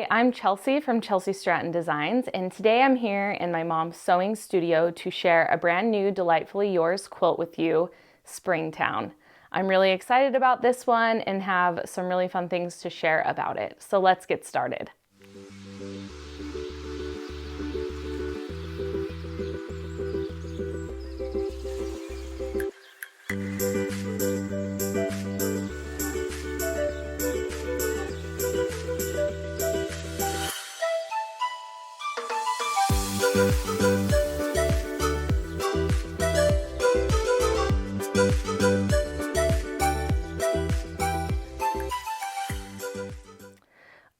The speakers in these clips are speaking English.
Hi, I'm Chelsea from Chelsi Stratton Designs, and today I'm here in my mom's sewing studio to share a brand new Delightfully Yours quilt with you, Springtown. I'm really excited about this one and have some really fun things to share about it. So let's get started.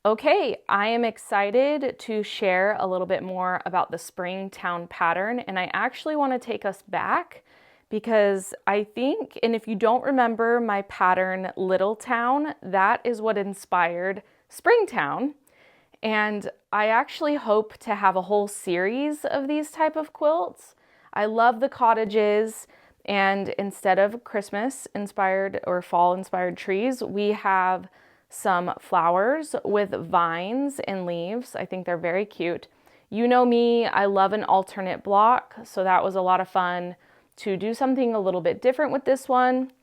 Okay, I am excited to share a little bit more about the Springtown pattern, and I actually want to take us back because I think, and if you don't remember my pattern Little Town, that is what inspired Springtown. And I actually hope to have a whole series of these type of quilts. I love the cottages, and instead of Christmas inspired or fall inspired trees, we have some flowers with vines and leaves. I think they're very cute. You know me, I love an alternate block, so that was a lot of fun to do something a little bit different with this one.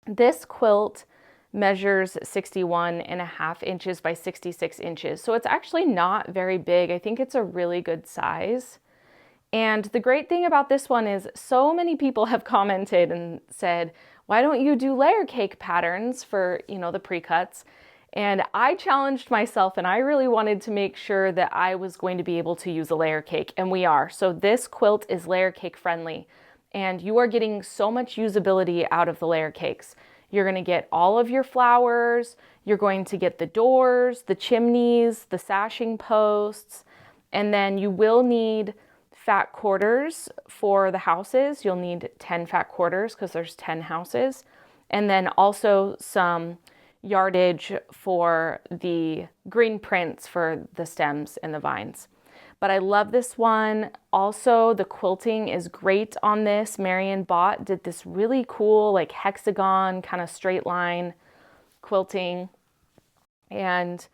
This quilt measures 61.5 inches by 66 inches, so it's actually not very big. I think it's a really good size. And the great thing about this one is so many people have commented and said, why don't you do layer cake patterns for, the pre-cuts? And I challenged myself and I really wanted to make sure that I was going to be able to use a layer cake, and we are. So this quilt is layer cake friendly, and you are getting so much usability out of the layer cakes. You're going to get all of your flowers, you're going to get the doors, the chimneys, the sashing posts, and then you will need fat quarters for the houses. You'll need 10 fat quarters because there's 10 houses. And then also some yardage for the green prints for the stems and the vines. But I love this one. Also, the quilting is great on this. Marion Bott did this really cool like hexagon kind of straight line quilting. And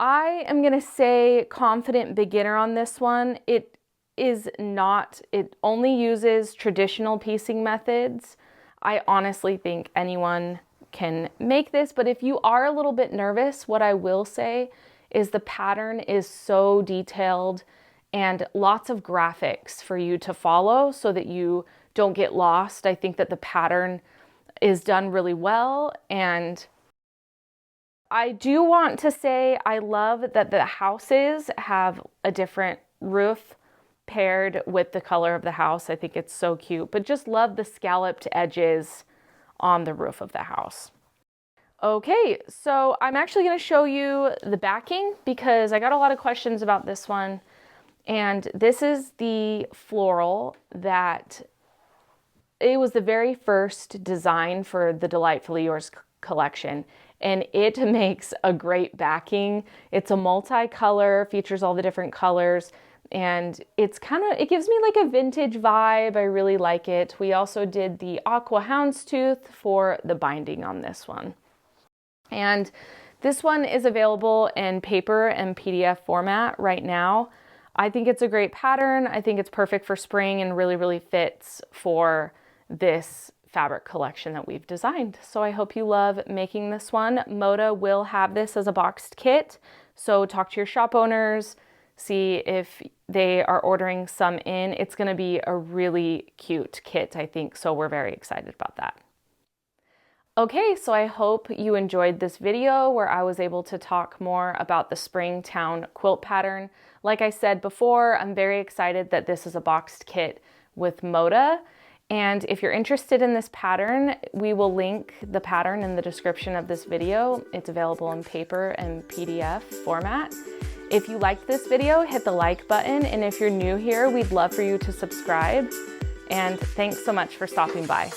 I am going to say confident beginner on this one. It only uses traditional piecing methods. I honestly think anyone can make this, but if you are a little bit nervous, what I will say is the pattern is so detailed and lots of graphics for you to follow so that you don't get lost. I think that the pattern is done really well, and I do want to say I love that the houses have a different roof paired with the color of the house. I think it's so cute, but just love the scalloped edges on the roof of the house. Okay, so I'm actually going to show you the backing because I got a lot of questions about this one. And this is the floral that it was the very first design for the Delightfully Yours collection. And it makes a great backing. It's a multicolor, features all the different colors. And it gives me like a vintage vibe. I really like it. We also did the aqua houndstooth for the binding on this one. And this one is available in paper and PDF format right now. I think it's a great pattern. I think it's perfect for spring and really, really fits for this fabric collection that we've designed. So I hope you love making this one. Moda will have this as a boxed kit. So talk to your shop owners, see if they are ordering some in. It's going to be a really cute kit, I think, so we're very excited about that. Okay, so I hope you enjoyed this video where I was able to talk more about the Springtown quilt pattern. Like I said before, I'm very excited that this is a boxed kit with Moda. And if you're interested in this pattern, we will link the pattern in the description of this video. It's available in paper and PDF format. If you liked this video, hit the like button. And if you're new here, we'd love for you to subscribe. And thanks so much for stopping by.